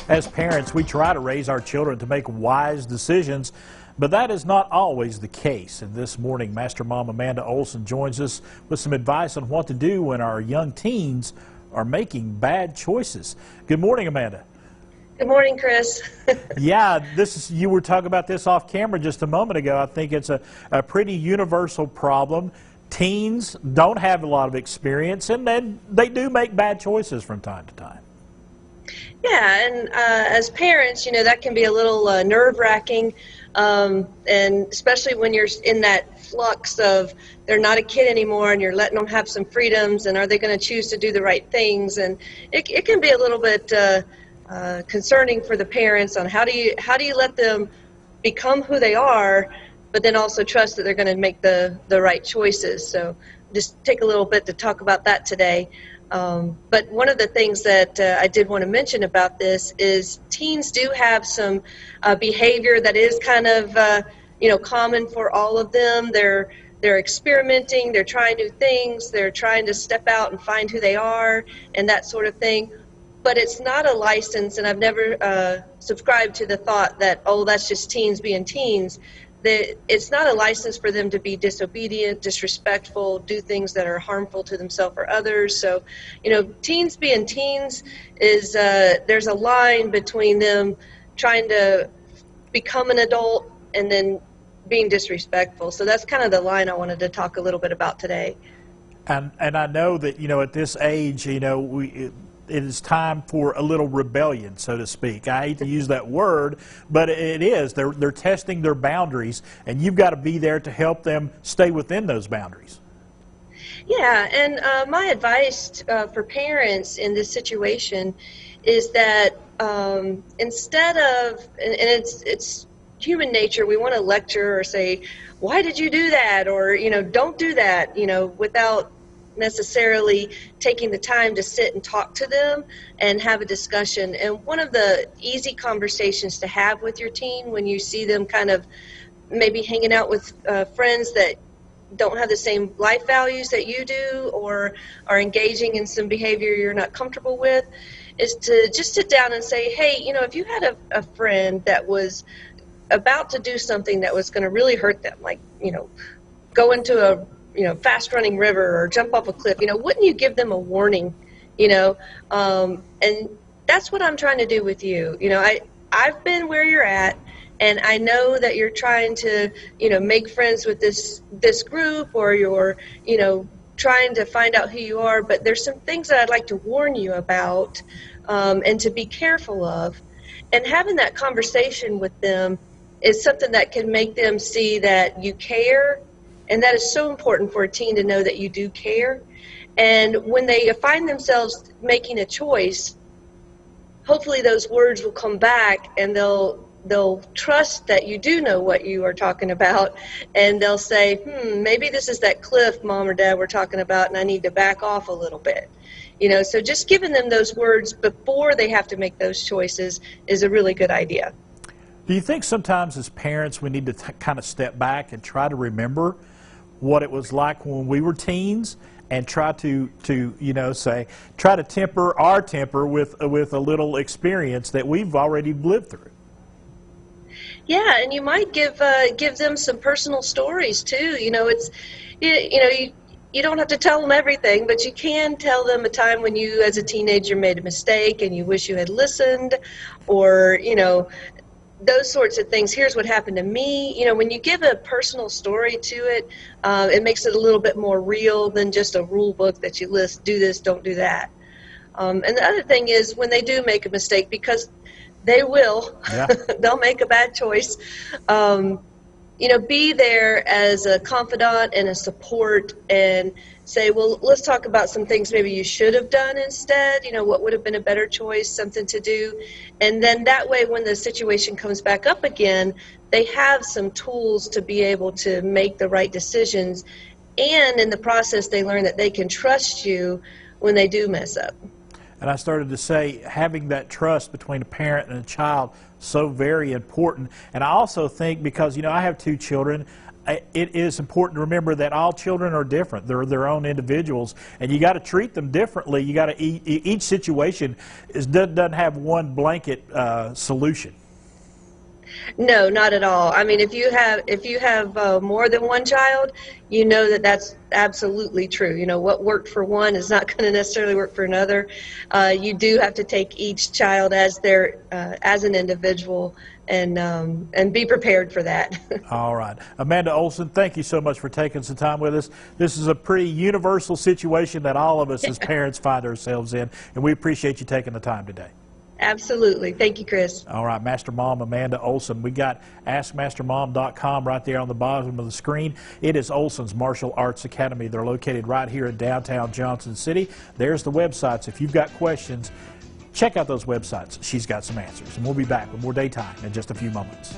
As parents, we try to raise our children to make wise decisions, but that is not always the case. And this morning, Master Mom Amanda Olson joins us with some advice on what to do when our young teens are making bad choices. Good morning, Amanda. Good morning, Chris. Yeah, you were talking about this off camera just a moment ago. I think it's a pretty universal problem. Teens don't have a lot of experience, and then they do make bad choices from time to time. Yeah, and as parents, that can be a little nerve-wracking, and especially when you're in that flux of they're not a kid anymore and you're letting them have some freedoms, and are they going to choose to do the right things? And it can be a little bit concerning for the parents on how do you let them become who they are, but then also trust that they're going to make the right choices. So just take a little bit to talk about that today. But one of the things that I did want to mention about this is teens do have some behavior that is kind of common for all of them. They're experimenting, they're trying new things, they're trying to step out and find who they are and that sort of thing. But it's not a license, and I've never subscribed to the thought that, oh, that's just teens being teens. It's not a license for them to be disobedient, disrespectful, do things that are harmful to themselves or others. So, teens being teens is there's a line between them trying to become an adult and then being disrespectful. So that's kind of the line I wanted to talk a little bit about today. And I know that, at this age, it is time for a little rebellion, so to speak. I hate to use that word, but it is. They're testing their boundaries, and you've got to be there to help them stay within those boundaries. Yeah, and my advice for parents in this situation is that instead of, and it's human nature, we want to lecture or say, why did you do that? Or, don't do that, without necessarily taking the time to sit and talk to them and have a discussion. And one of the easy conversations to have with your teen when you see them kind of maybe hanging out with friends that don't have the same life values that you do or are engaging in some behavior you're not comfortable with is to just sit down and say, hey, if you had a friend that was about to do something that was going to really hurt them, like, go into a fast-running river or jump off a cliff, wouldn't you give them a warning, and that's what I'm trying to do with you. I've been where you're at, and I know that you're trying to, make friends with this group, or you're, trying to find out who you are, but there's some things that I'd like to warn you about, and to be careful of. And having that conversation with them is something that can make them see that you care. And that is so important for a teen to know that you do care. And when they find themselves making a choice, hopefully those words will come back and they'll trust that you do know what you are talking about. And they'll say, maybe this is that cliff Mom or Dad were talking about and I need to back off a little bit. So just giving them those words before they have to make those choices is a really good idea. Do you think sometimes as parents we need to kind of step back and try to remember what it was like when we were teens and try to try to temper our temper with a little experience that we've already lived through? Yeah, and you might give them some personal stories too. You don't have to tell them everything, but you can tell them a time when you as a teenager made a mistake and you wish you had listened, or those sorts of things. Here's what happened to me. When you give a personal story to it, it makes it a little bit more real than just a rule book that you list, do this, don't do that. And the other thing is when they do make a mistake, because they will, yeah. They'll make a bad choice, be there as a confidant and a support and say, well, let's talk about some things maybe you should have done instead, what would have been a better choice, something to do. And then that way when the situation comes back up again, they have some tools to be able to make the right decisions. And in the process, they learn that they can trust you when they do mess up. And I started to say having that trust between a parent and a child, so very important. And I also think because, I have two children, it is important to remember that all children are different. They're their own individuals, and you got to treat them differently. You got to each situation doesn't have one blanket solution. No, not at all. I mean, if you have more than one child, you know that that's absolutely true. You know, what worked for one is not going to necessarily work for another. You do have to take each child as an individual and be prepared for that. All right. Amanda Olson, thank you so much for taking some time with us. This is a pretty universal situation that all of us as parents find ourselves in, and we appreciate you taking the time today. Absolutely. Thank you, Chris. All right, Master Mom Amanda Olson. We got AskMasterMom.com right there on the bottom of the screen. It is Olson's Martial Arts Academy. They're located right here in downtown Johnson City. There's the websites. If you've got questions, check out those websites. She's got some answers. And we'll be back with more Daytime in just a few moments.